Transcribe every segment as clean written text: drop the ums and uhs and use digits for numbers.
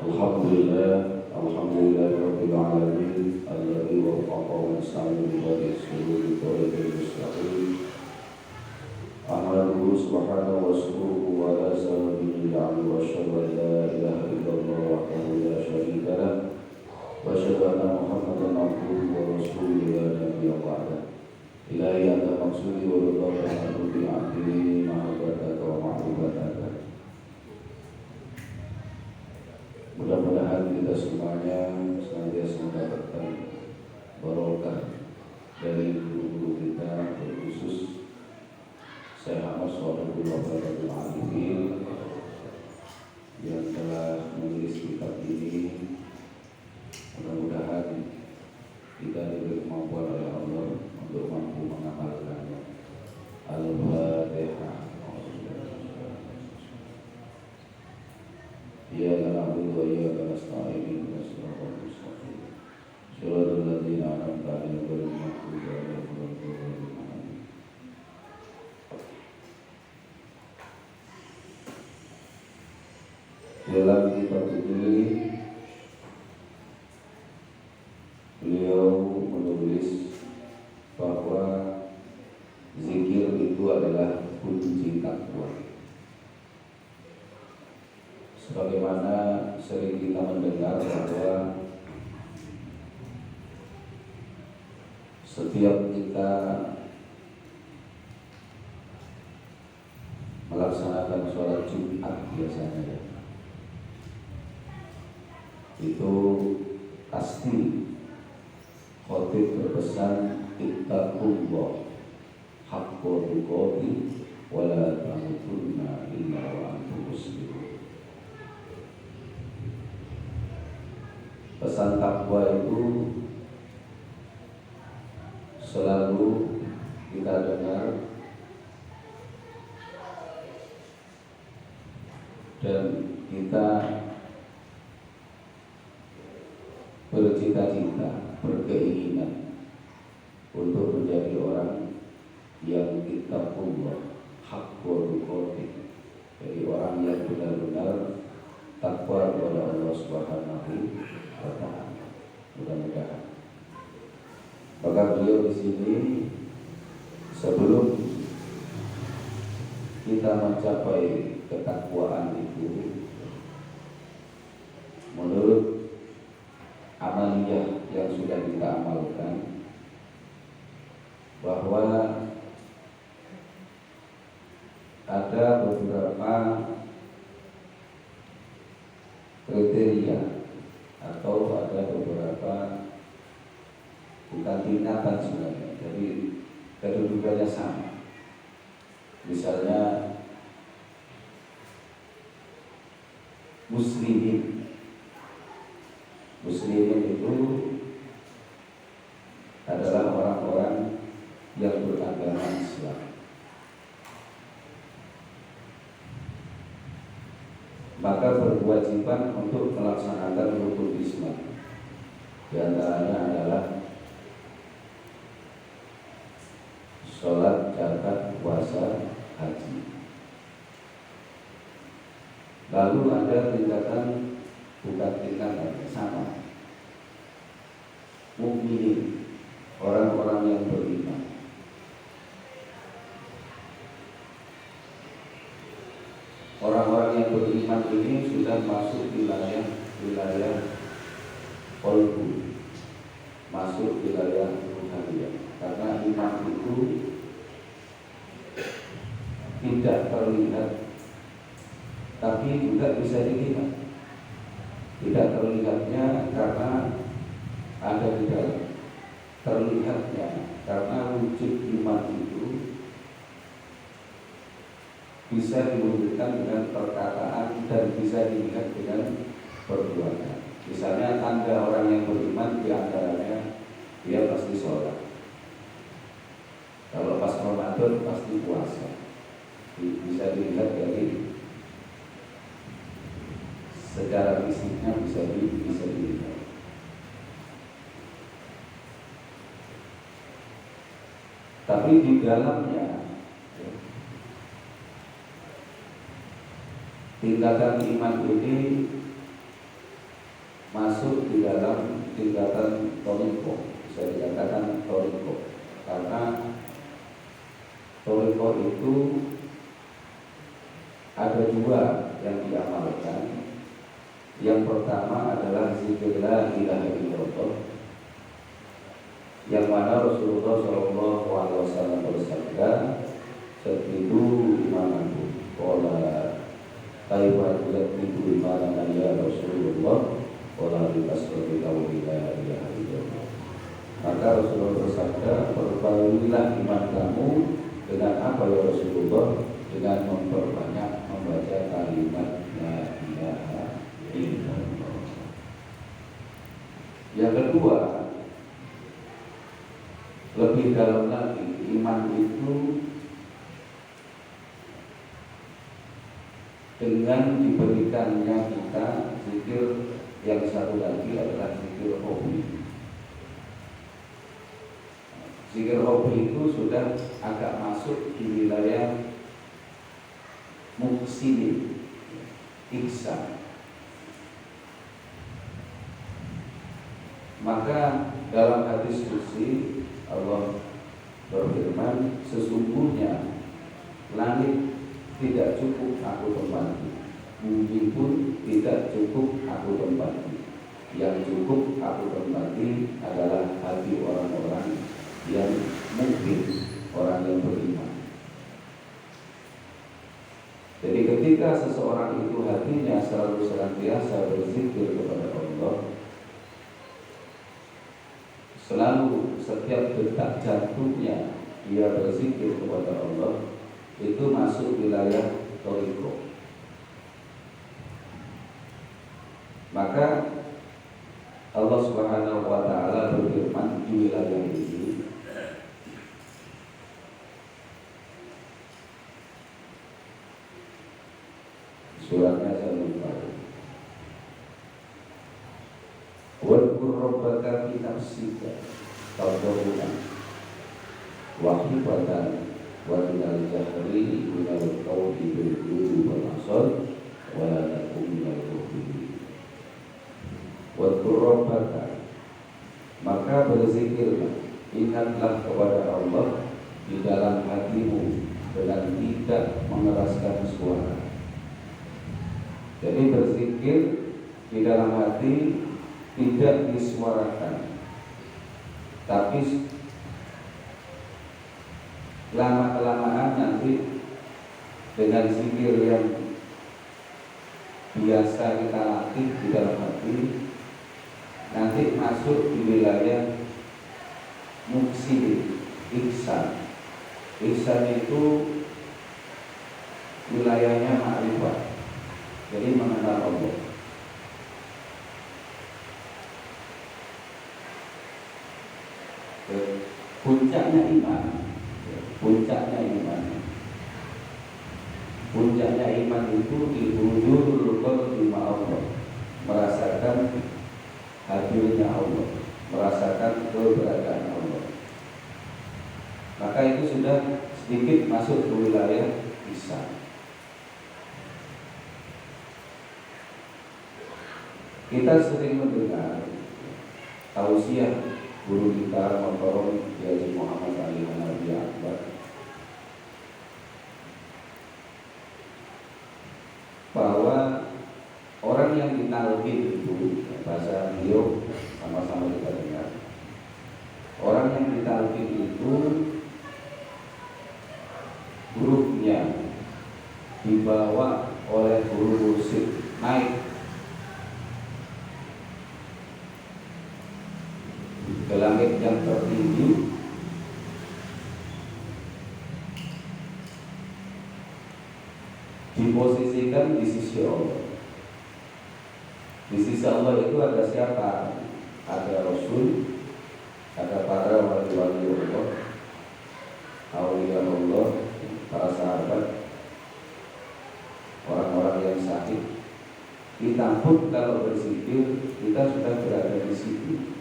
Alhamdulillah Rabbil Alamin alladzi waffaqa wa nasta'inu bihi sulul tariqil mustaqim. Ahmaduhu subhanahu wa syukuruhu wa la sabihi li'amri wa asyhadu an la ilaha illallah wahdahu la syarika lah wa asyhadu anna Muhammadan abduhu wa rasuluhu la nabiyya ba'dah. Ilahi anta maksudi wa ridha bi ahli mahabbataka wa ma'rifataka. Mudah-mudahan kita semuanya senantiasa mendapatkan barokah dari guru-guru kita, terkhusus Syekh Ahmad Shalihul Arifin yang telah menulis kitab ini. Mudah-mudahan kita diberi kemampuan oleh Allah untuk mampu mengamalkannya. Al-Fatihah. Iyyaka na'budu wa iyyaka nasta'in ihdinas siratal mustaqim siratal ladzina an'amta 'alaihim ghairil maghdubi 'alaihim waladdallin. Dalam kitab ini beliau menulis bahwa zikir itu adalah kunci takwa. Sebagaimana sering kita mendengar bahwa setiap kita melaksanakan sholat Jumat biasanya itu pasti khotib berpesan ittaqullah haqqa tuqatih wa la tamutunna illa wa antum muslimun. Pesan takwa itu selalu kita dengar dan kita bercita-cita, berkeinginan untuk menjadi orang yang ittaqullah haqqa tuqatih, jadi orang yang benar-benar takwa kepada Allah Subhanahu wa ta'ala. Mudah-mudahan. Maka beliau di sini sebelum kita mencapai ketakwaan itu, menurut amaliyah yang sudah kita amalkan, bahwa ada beberapa kriteria atau ada beberapa, bukan tingkatan sebenarnya, jadi kedudukannya sama. Misalnya muslimin itu adalah orang-orang yang beragama Islam. Maka berkewajiban untuk melaksanakan rukun Islam. Di antaranya adalah sholat, zakat, puasa, haji. Lalu ada tingkatan, bukan tingkatan, sama, mukminin, orang-orang yang beriman. Orang-orang yang beriman ini sudah masuk wilayah qalbu, masuk wilayah ruhaniyah. Karena iman itu tidak terlihat, tapi juga bisa dilihat. Tidak terlihatnya karena ada di dalam, terlihatnya karena wujud iman itu bisa diwujudkan dengan perkataan dan bisa dilihat dengan perbuatan. Misalnya tanda orang yang beriman di antaranya dia pasti sholat. Kalau pas Ramadan pasti puasa. Bisa dilihat dari secara fisiknya, bisa dilihat. Tapi di dalamnya tingkatan iman ini masuk di dalam tingkatan toriko, bisa dikatakan toriko, karena toriko itu ada dua yang diamalkan. Yang pertama adalah zikir la ilaha illallah, yang mana Rasulullah SAW bersabda, "Setidu imanaku." Qala kaifa tuzidu imanana ya Rasulullah? Qala bitasbihi la ilaha illallah. Maka Rasulullah bersabda, "Perbanyaklah iman kamu dengan apa ya Rasulullah? Dengan memperbanyak membaca kalimat la ilaha illallah." Yang kedua, lebih dalam lagi, iman itu dengan diberikannya kita zikir yang satu lagi adalah zikir hobi. Zikir hobi itu sudah agak masuk di wilayah muksinin, ihsan. Maka dalam hadis qudsi Allah berfirman, "Sesungguhnya langit tidak cukup aku tempati, bumi pun tidak cukup aku tempati. Yang cukup aku tempati adalah hati orang-orang yang mungkin, orang yang beriman." Jadi ketika seseorang itu hatinya selalu senantiasa berzikir kepada Allah, selalu setiap detak jantungnya dia berzikir kepada Allah, itu masuk wilayah toriko. Maka Allah Subhanahu wa ta'ala berfirman di wilayah ini, suratnya saya lupa. Wadkur rabbaka fi nafsika tadarruan wa khifatan wa minal jahri minal qawli bil ghudwi wal asal wa la takun minal ghafilin. Wadkur rabbaka, maka berzikirlah, ingatlah kepada Allah di dalam hatimu dengan tidak mengeraskan suara. Jadi berzikir di dalam hati tidak disuarakan, tapi lama-kelamaan nanti dengan zikir yang biasa kita latih di dalam hati, nanti masuk di wilayah muksir, ihsan. Ihsan itu wilayahnya ma'rifat, jadi mengenal Allah. Puncaknya iman, puncaknya iman, puncaknya iman itu dihujurul qalbi Allah, merasakan hadirnya Allah, merasakan keberadaan Allah. Maka itu sudah sedikit masuk ke wilayah ihsan. Kita sering mendengar tausiah guru kita Muhtaram Haji Muhammad Ali Hanafi Akbar bahwa orang yang ditalqin itu, bahasa beliau sama-sama kita dengar, orang yang ditalqin itu hurufnya dibawa oleh guru mursyid naik ke langit yang tertinggi, diposisikan di sisi Allah. Di sisi Allah itu ada siapa? Ada Rasul, ada para wali-wali Allah, aulia Allah, para sahabat, orang-orang yang sakit. Kita pun kalau berzikir, kita sudah berada di situ,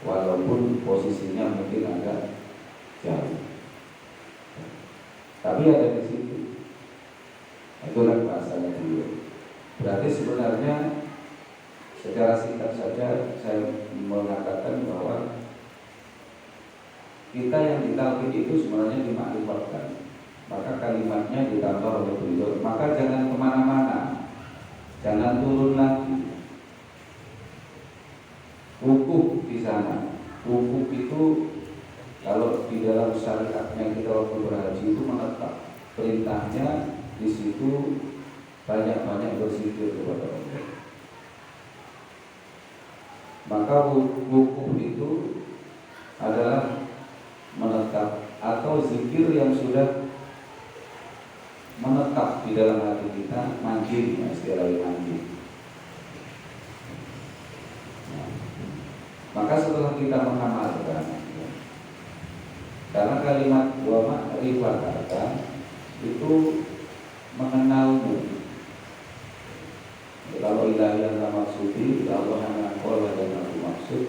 walaupun posisinya mungkin agak jauh, tapi ada di situ. Itulah bahasanya beliau. Berarti sebenarnya Secara singkat saja saya mengatakan bahwa kita yang ditalqin itu sebenarnya dimakrifatkan. Maka kalimatnya ditambah oleh beliau. Maka jangan kemana-mana, jangan turun lagi. Wukuf di sana. Wukuf itu kalau di dalam syariatnya kita waktu berhaji itu menetap. Perintahnya di situ banyak-banyak berzikir kepada Allah. Maka wukuf itu adalah menetap atau zikir yang sudah menetap di dalam hati kita, manjir, istilahnya manjir. Maka setelah kita mengamalkan, karena kalimat wa ma'rifataka itu mengenalmu. Kalau ilahi yang maksudi, Allah hanya Allah yang aku maksud,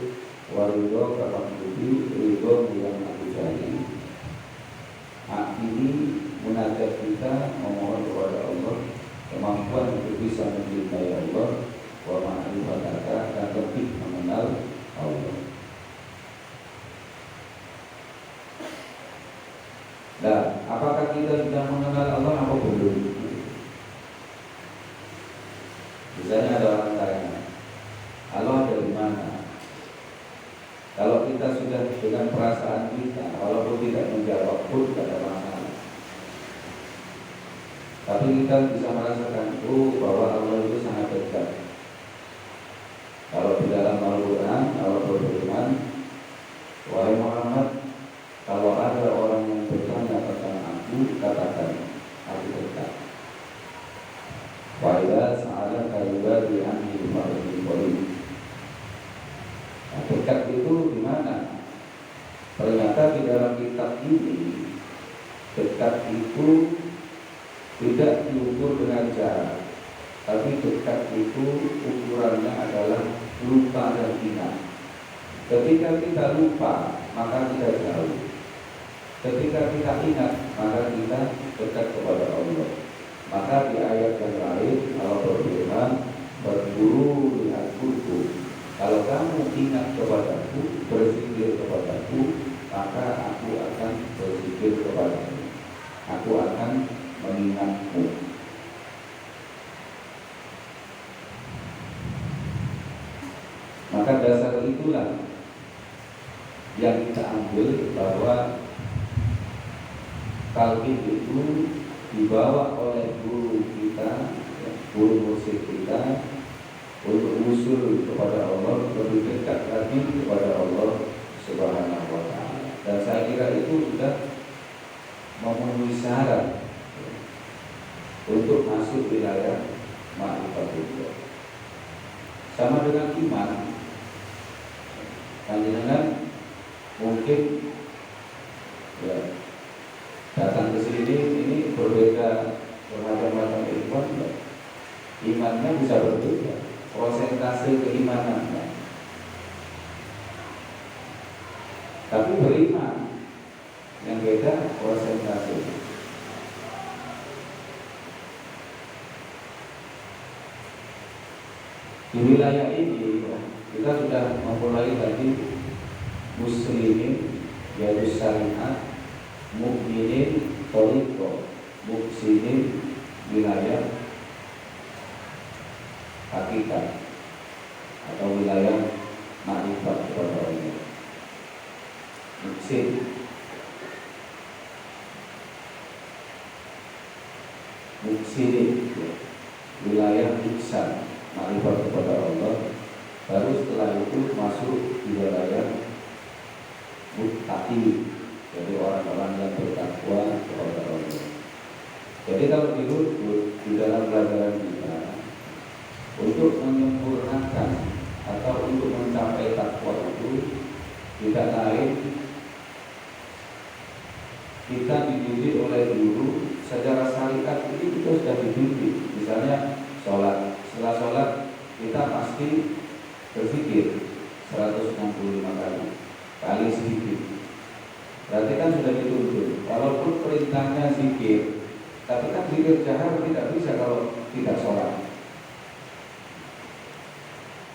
waridho kamaksudi, ridho yang aku cari. Ini munajat kita memohon kepada Allah kemampuan untuk bisa mencintai Allah, wa ma'rifataka, dan lebih mengenal Allah. Dan apakah kita sudah mengenal Allah atau belum? Misalnya ada orang tanya, Allah ada di mana? Kalau kita sudah dengan perasaan kita, walaupun tidak menjawab pun tidak ada masalah. Tapi kita bisa merasakan bahwa Allah itu sangat dekat. Kalau di dalam Al-Quran, Allah berfirman, wahai Muhammad, kalau ada orang yang bertanya tentang aku, katakan, aku dekat. Wa idza sa'alaka ibadi anni fa inni qarib. Nah, dekat itu di mana? Ternyata di dalam kitab ini dekat itu tidak diukur dengan jarak, tapi dekat itu ukurannya adalah lupa dan ingat. Ketika kita lupa, maka kita jauh. Ketika kita ingat, maka kita dekat kepada Allah. Maka di ayat yang lain Allah berfirman, berburu lihatku. Kalau kamu ingat kepadaku, berzikir kepadaku, maka aku akan berzikir kepadamu. Aku akan mengingatmu. Maka dasar itulah yang kita ambil bahwa talqin itu dibawa oleh guru kita, guru musik kita, untuk usul kepada Allah, lebih dekat lagi kepada Allah Subhanahu wa Ta'ala. Dan saya kira itu sudah memenuhi syarat untuk masuk wilayah ma'rifatullah. Sama dengan iman, panjenengan mungkin ya datang ke sini ini berbeda bermacam-macam iman, ya. Imannya bisa berbeda, prosentase keimanannya, tapi beriman yang beda prosentase. Di wilayah ini kita sudah memulai tadi muslimin yaitu syariat, mukminin thariqah, muhsinin wilayah hakikat atau wilayah ma'rifat kepada Allah. Muhsin, muhsinin wilayah ihsan, ma'rifat kepada Allah. Baru setelah itu masuk di wilayah muttaqin, jadi orang-orang yang bertakwa kepada Allah. Jadi kalau di dalam pelajaran kita untuk menyempurnakan atau untuk mencapai takwa itu tidak lain kita dididik oleh guru. Secara syariat ini kita sudah dididik. Misalnya sholat, setelah sholat kita pasti berzikir 165 kali sedikit. Berarti kan sudah dituntut. Walaupun perintahnya zikir, tapi kan zikir jahar tidak bisa kalau tidak sholat.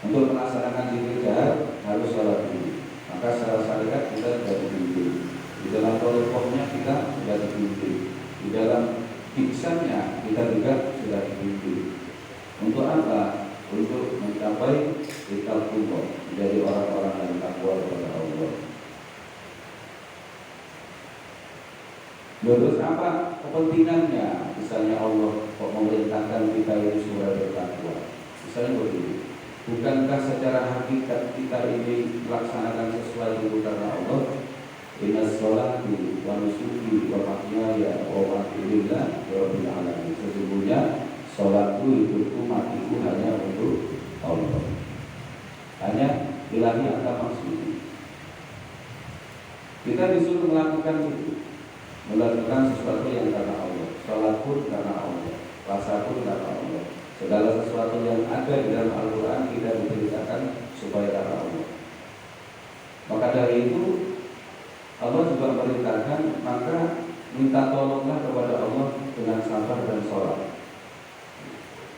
Untuk melaksanakan zikir jahar harus sholat dulu. Maka secara syariat kita sudah dibimbing. Di dalam tolongnya kita sudah dibimbing. Di dalam iksannya kita juga sudah dibimbing. Untuk apa? Untuk mencapai taqwa, menjadi orang-orang yang takwa kepada Allah. Terus apa kepentingannya? Misalnya Allah kok memerintahkan kita ini supaya bertakwa. Misalnya begini, bukankah secara hakikat kita ini melaksanakan sesuai itu karena Allah? Inna sholati wa nusuki wa mahyaya wa mamati lillah rabbil alamin. Sesungguhnya sholatku, hidupku, matiku hanya untuk Allah. Hanya ilahi agama maksudnya. Kita disuruh melakukan itu, melakukan sesuatu yang karena Allah. Sholat pun karena Allah, puasa pun karena Allah. Segala sesuatu yang ada di dalam Al-Quran kita diberitakan supaya karena Allah. Maka dari itu Allah juga memerintahkan, maka minta tolonglah kepada Allah dengan sabar dan sholat.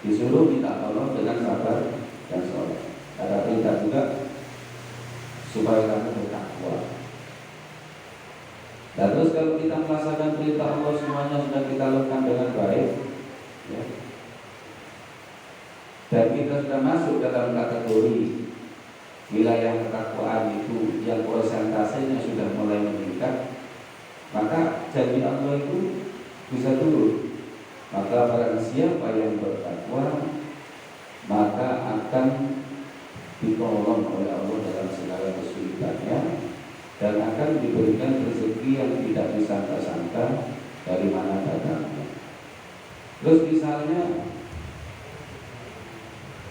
Disuruh minta tolong dengan sabar dan sholat. Ada perintah juga supaya kamu bertakwa. Dan terus kalau kita melaksanakan perintah Allah semuanya sudah kita lakukan dengan baik, ya, dan kita sudah masuk dalam kategori wilayah ketakwaan itu yang persentasenya sudah mulai meningkat, maka janji Allah itu bisa turun. Maka barang siapa yang bertakwa, maka akan ditolong oleh Allah dalam segala kesulitannya, dan akan diberikan rezeki yang tidak disangka-sangka dari mana datangnya. Terus misalnya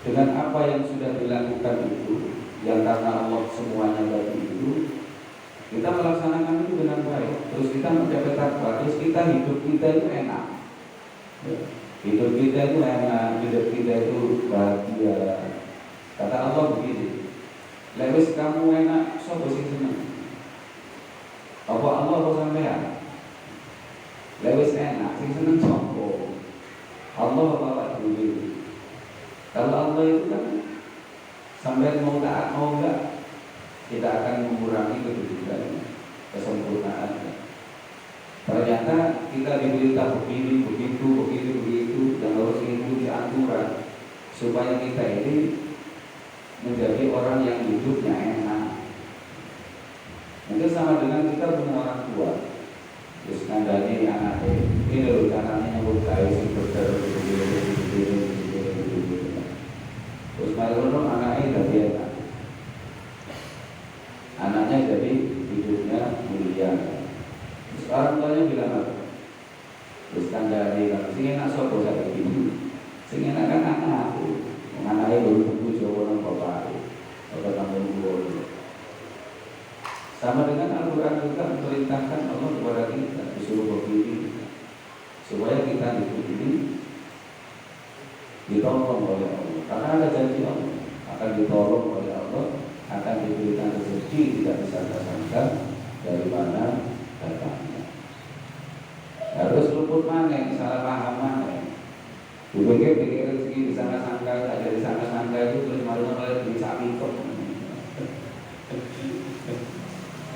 dengan apa yang sudah dilakukan itu, yang karena Allah semuanya tadi itu, kita melaksanakan itu dengan baik, terus kita mencapai takwa, terus kita hidup kita itu enak. Hidup kita itu enak, hidup kita itu bahagia. Kata Allah begini, lewis kamu enak, sopo sing seneng? Apa Allah apa sampean? Lewis enak, sing seneng sopo? Allah apa awak dhewe? Kalau Allah itu kan sampai mau taat mau enggak, kita akan mengurangi kedudukannya, kesempurnaannya. Ternyata kita diberitahu begini, begitu, dan harus mengikuti aturan supaya kita ini menjadi orang yang hidupnya enak. Mungkin sama dengan kita punya orang tua, terus kandani anaknya, ini loh caranya nyambut kayu terus malu anaknya jadi enak, anaknya jadi hidupnya mulia. Terus orang tuanya bilang apa? Terus kandani kalau sing enak sopo saya begini, sing enak kan anakku, anaknya baru tunggu jauh orang bapak, bapak kampung gua. Sama dengan Al-Quran juga memerintahkan Allah kepada kita, disuruh begini supaya kita hidup ini ditolong oleh Allah. Karena ada janji Allah akan ditolong oleh Allah, akan diberikan rezeki tidak disangka-sangka dari mana datangnya. Harus luput mana, salah paham mana. Dipikir rezeki disangka-sangka, ada disangka-sangka itu terus malu-malu bisa mikir.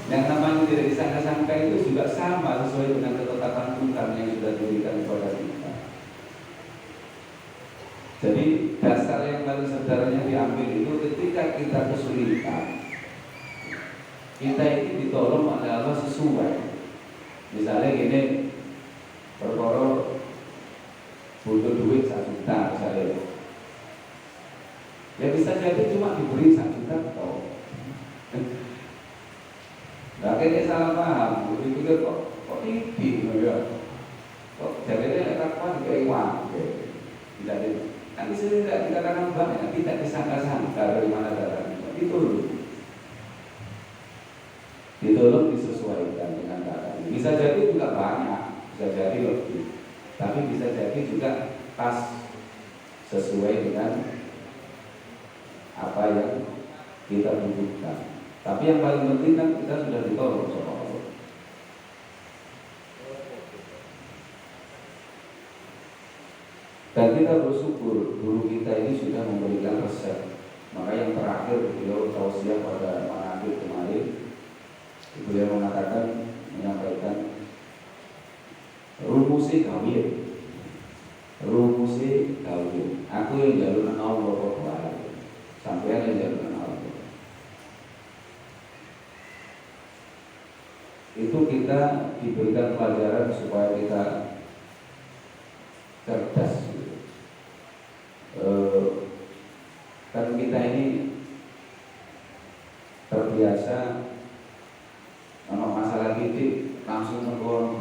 Yang namanya tidak disangka-sangka itu juga sama sesuai dengan ketetapan Tuhan yang sudah diberikan kepada kita. Jadi dasar yang paling sederhananya diambil itu ketika kita kesulitan, kita ini ditolong oleh Allah sesuai. Misalnya gini, perkara butuh duit 1 juta misalnya, ya bisa jadi cuma diberi 1 juta atau nah, akhirnya salah paham, berpikir kok tipi, kok jadinya takwa juga iwan, tidak ada. Kan disini tidak dikatakan banyak, tidak disangka-sangka dari mana datangnya. Ditolong disesuaikan dengan keadaan. Bisa jadi juga banyak, bisa jadi lebih, tapi bisa jadi juga pas sesuai dengan apa yang kita butuhkan. Tapi yang paling penting kan kita sudah ditolong sama Allah. Dan kita bersyukur guru kita ini sudah memberikan resep. Maka yang terakhir beliau tausiah pada manaqib kemarin, beliau mengatakan, menyampaikan rumusi kawin, rumusi kawin. Aku yang jalur Allah Taala, sampean yang jalur Allah. Itu kita diberikan pelajaran supaya kita cerdas. Kan kita ini terbiasa kalau masalah titik langsung mengkon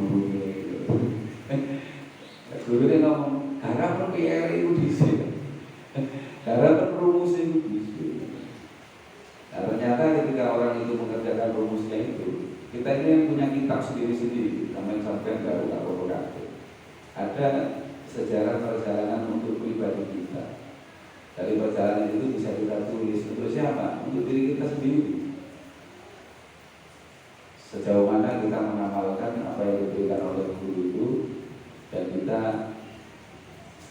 gurunya ngomong darah pun PR itu disini, darah pun rumus itu disini. Nah, ternyata ketika orang itu mengerjakan rumusnya itu, kita ini yang punya kitab sendiri-sendiri, namanya sampai baru produktif. Ada sejarah perjalanan untuk pribadi kita. Dari perjalanan itu bisa kita tulis untuk siapa? Untuk diri kita sendiri. Sejauh mana kita mengamalkan apa yang diberikan oleh guru itu, dan kita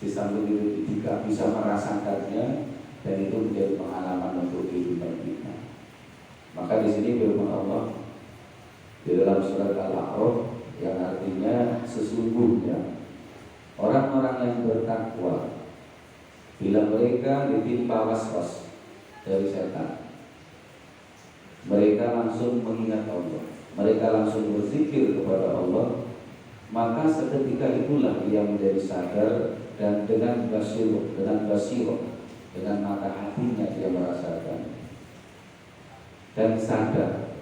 di samping itu juga bisa merasakannya, dan itu menjadi pengalaman untuk kehidupan kita. Maka di sini firman Allah di dalam surat Al-A'raf yang artinya sesungguhnya orang-orang yang bertakwa bila mereka ditimpa was-was dari setan, mereka langsung mengingat Allah, mereka langsung berzikir kepada Allah, maka seketika itulah ia menjadi sadar dan dengan basiro, dengan mata hatinya dia merasakan dan sadar.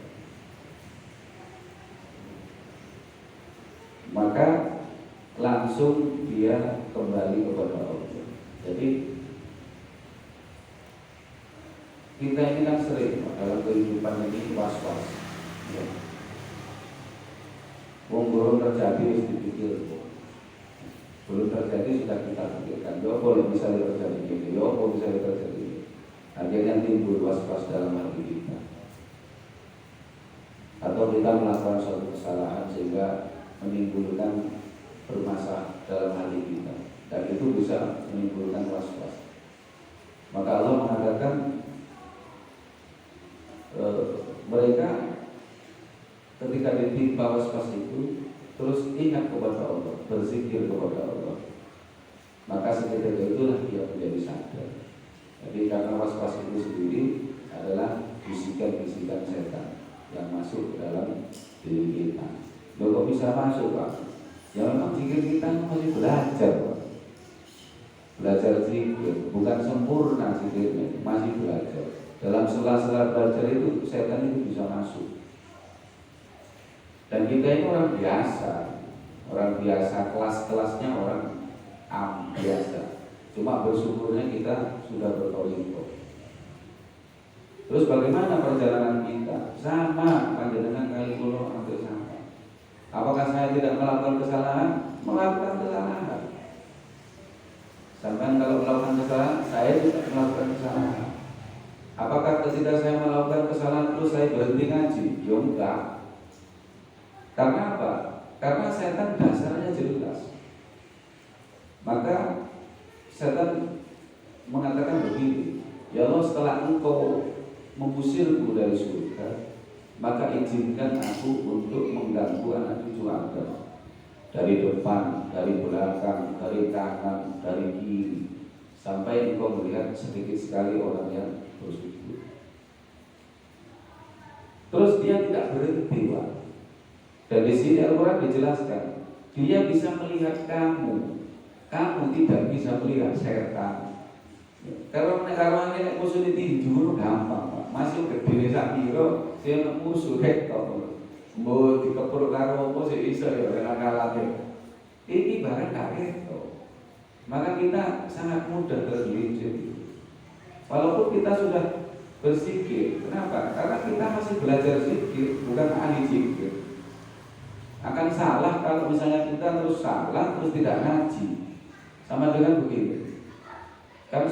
Maka langsung dia kembali kepada Allah. Jadi kita ini kan sering dalam kehidupan ini was-was. Ya. Belum terjadi harus dipikir. Belum terjadi sudah kita pikirkan. Ya boleh bisa terjadi ini, ya boleh bisa terjadi ini. Akhirnya timbul was-was dalam hati kita. Atau kita melakukan suatu kesalahan sehingga menimbulkan bermasalah dalam hati kita, dan itu bisa menimbulkan was-was. Maka Allah mengatakan mereka ketika ditimpa was-was itu terus ingat kepada Allah, berzikir kepada Allah, maka seketika itulah dia menjadi sadar. Jadi karena was-was itu sendiri adalah bisikan-bisikan setan yang masuk ke dalam diri kita. Loh kok bisa masuk Pak? Ya memang zikir kita masih belajar Pak. Belajar zikir, bukan sempurna zikirnya, masih belajar. Dalam sela-sela belajar itu setan itu bisa masuk. Dan kita ini orang biasa, kelas-kelasnya orang biasa. Cuma bersyukurnya kita sudah bertoliko. Terus bagaimana perjalanan kita? Sama, panjenengan kali kulo hampir sama. Apakah saya tidak melakukan kesalahan? Melakukan kesalahan. Sampai kalau melakukan kesalahan, saya tidak melakukan kesalahan. Apakah ketika saya melakukan kesalahan terus saya berhenti ngaji? Ya enggak. Karena apa? Karena setan dasarnya jelas. Maka setan mengatakan begini, ya Allah, setelah engkau mengusirku dari surga, maka izinkan aku untuk mengganggu anak cucu Adam dari depan, dari belakang, dari kanan, dari kiri, sampai engkau melihat sedikit sekali orang yang bersujud. Terus dia tidak berhenti, Pak. Dan di sini Al-Quran dijelaskan, dia bisa melihat kamu tidak bisa melihat setan. Kalau ini musuh ditinju gampang, Pak. Masuk ke diri sakiro, dia musuh hektok. Mau dikepur karo apa sih iso ya ora kalate. Iki barang kaget to. Maka kita sangat mudah tergelincir. Walaupun kita sudah berzikir, kenapa? Karena kita masih belajar zikir, bukan ahli zikir. Akan salah kalau misalnya kita terus salah terus tidak ngaji. Sama dengan begini. Kan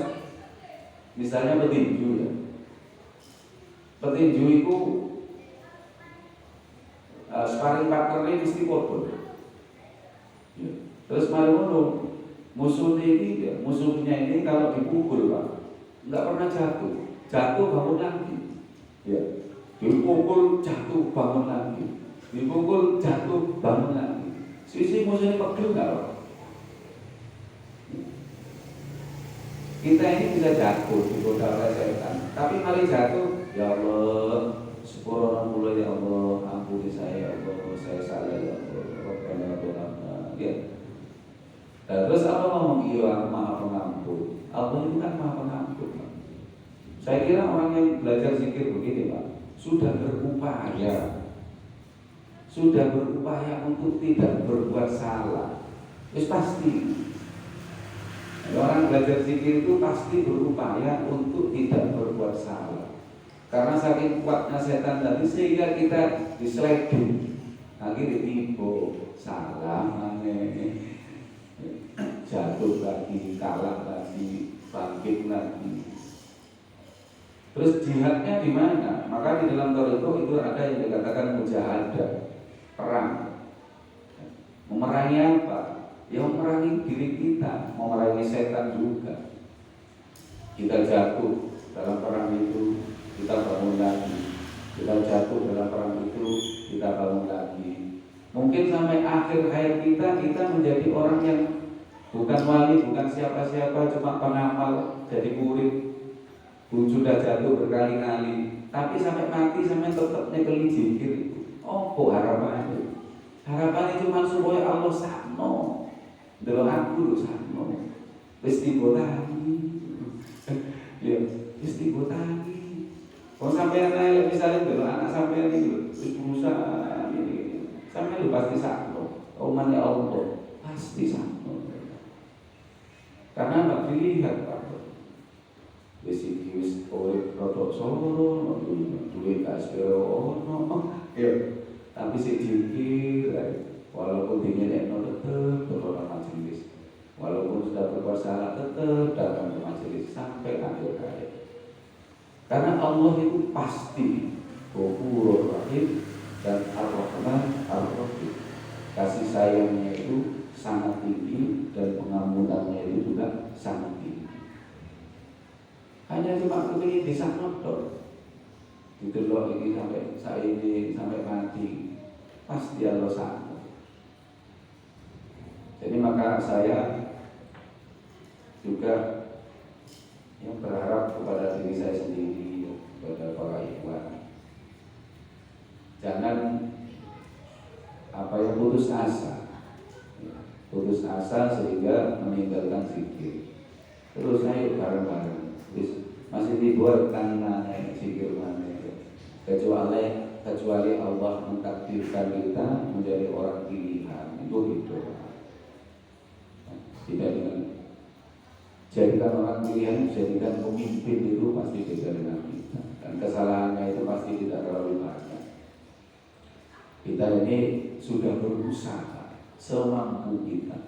misalnya petinju ya. Petinju itu sparring partnernya mesti kotor. Ya. Terus mari musuhnya ini kalau dipukul Pak, nggak pernah jatuh. jatuh bangun lagi. Ya, dipukul jatuh bangun lagi, dipukul jatuh bangun lagi. Sisi musuhnya pegel nggak? Kita ini bisa jatuh digoda oleh setan, tapi mari jatuh, ya Allah, sepuluh orang mulai ya Allah, ampuni saya ya Allah, saya salah ya Allah, Rabbana Rabbana, ya. Dan terus apa ngomong iya aku maha pengampun. Allah itu kan maha pengampun, Pak. Saya kira orang yang belajar zikir begini, Pak, sudah berupaya untuk tidak berbuat salah. Terus pasti orang belajar zikir itu pasti berupaya untuk tidak berbuat salah. Karena saking kuatnya setan tadi sehingga kita disleting, akhirnya tipu, salah, jatuh lagi, kalah lagi, bangkit lagi. Terus jihadnya di mana? Maka di dalam Tarekat itu ada yang dikatakan mujahadah, perang. Memerangi apa? Ya memerangi diri kita, memerangi setan juga. Kita jatuh dalam perang itu, kita bangun lagi. Kita jatuh dalam perang itu, kita bangun lagi. Mungkin sampai akhir hayat kita menjadi orang yang bukan wali, bukan siapa-siapa, cuma pengamal, jadi murid. Sudah jatuh berkali-kali, tapi sampai mati sampai tetap nyekeli zikir. Oh, kok harapannya? Harapannya cuma supaya Allah sakno. Delok aku lho sakno. Wis dibotangi. Ya, wis dibotangi. Kok sampeyan ae misalnya delok anak sampeyan iki wis berusaha ini. Sampeyan lho pasti sakno. Omane Allah pasti sakno. Karena enggak dilihat, Pak. Wis iki wis urip rodok soro, duwe kaspero ono. Ya, tapi sik dikir walaupun dinilekno tetep berdoa majelis, walaupun sudah berbuat salah tetap datang ke majelis sampai akhir hayat. Karena Allah itu pasti Ghafurur Rahim dan Ar-Rahman Ar-Rahim. Kasih sayangnya itu sangat tinggi dan pengampunannya itu juga sangat tinggi. Hanya cuma kepingin disakno tok. Didelok iki sampai saiki sampai mati pasti Allah sakno. Jadi maka saya juga yang berharap kepada diri saya sendiri, kepada para ikhwan, jangan putus asa sehingga meninggalkan zikir. Terus ayo bareng-bareng, masih dibuat kangen zikir mana, kecuali Allah mentakdirkan kita menjadi orang pilihan, itu hidup. Tidak dengan jadikan orang pilihan, jadikan pemimpin itu pasti beda dengan kita. Dan kesalahannya itu pasti tidak terlalu banyak. Kita ini sudah berusaha semampu kita.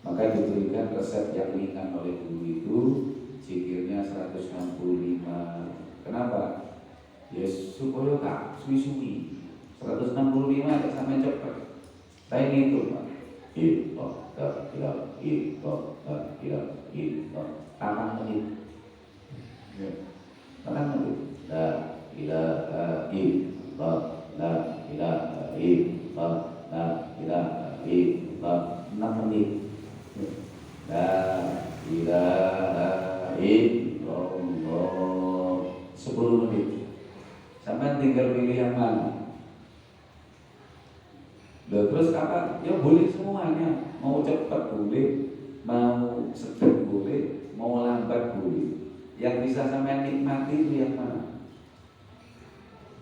Maka diberikan resep yang ringan oleh guru itu, zikirnya 165. Kenapa? Ya supaya tak suwi-suwi. 165 ya sampai cepat. Saya itu Pak. Tangan menit. Tangan menit. La ilaha illallah, la ilaha illallah, la ilaha illallah. 6 menit. La ilaha illallah. 10 menit. Sampai tinggal pilih yang mana. Terus kapan? Ya boleh semuanya. Mau cepat boleh, mau sedang boleh, mau lambat boleh. Yang bisa sampai nikmati itu yang mana?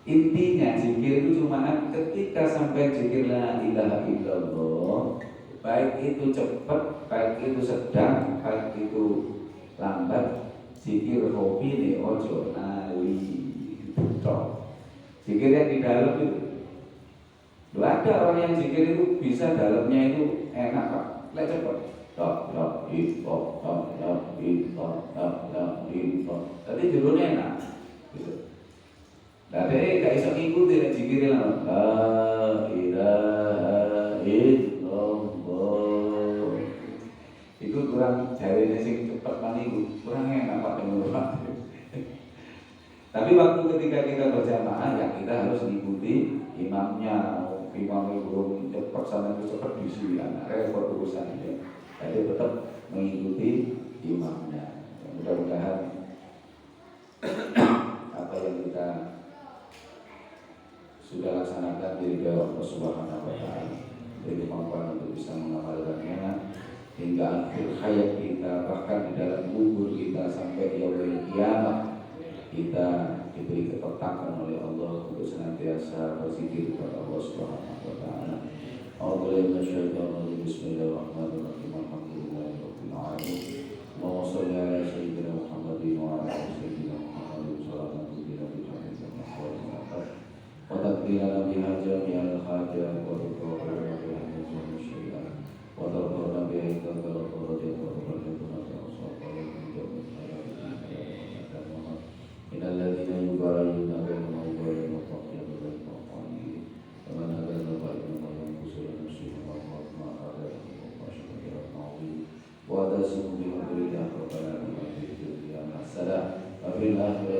Intinya zikir itu cuma ketika sampai zikir la ilaha illallah, baik itu cepat, baik itu sedang, baik itu lambat, zikir hobi nih ojo nali betul. Zikir yang di dalam itu. Loh, ada orang yang zikir itu bisa dalamnya itu enak Pak, lek cepet. Tapi judulnya enak. Gitu. Nah, dia gak bisa ngikuti lek zikir lah. La ilaha illallah. Itu kurang jarene sing cepet mani kurang enak Pak menurut Pak. Tapi waktu ketika kita berjamaah ya kita harus mengikuti imamnya. Imamnya belum cepat sana cepat disulian, repot urusannya. Jadi tetap mengikuti imamnya. Mudah-mudahan apa yang kita sudah laksanakan diridhoi Allah Subhanahu wa taala, beri kemampuan untuk bisa mengamalkannya hingga akhir hayat kita, bahkan di dalam kubur kita sampai yaumil qiyamah kita diberi ketetapan oleh Allah untuk senantiasa berzikir kepada Allah Subhanahu wa taala. A'udzu minasyaitonir rajim. Bismillahirrahmanirrahim. Alhamdulillahirabbil alamin. Allahumma shalli ala sayyidina Muhammadin wa ala ali sayyidina Muhammadin sallallahu alaihi wasallam. Wa taqbilana biha jami'al hajat wa tuqabbal biha jami'al syai'at wa tarfa'na biha indaka al-darajat wa tuballighuna biha as-salata min jami'il khairat. Innal ladzina yubayyi'unaka innama yubayyi'una Allaha yadullahu fawqa aydihim wa man hadana fa'innahu yanqusu nafsihi wa ma hadana wa shakara ma'zim wa tasimu bi hablillahi wa qala bi dunya salam wa fil akhirati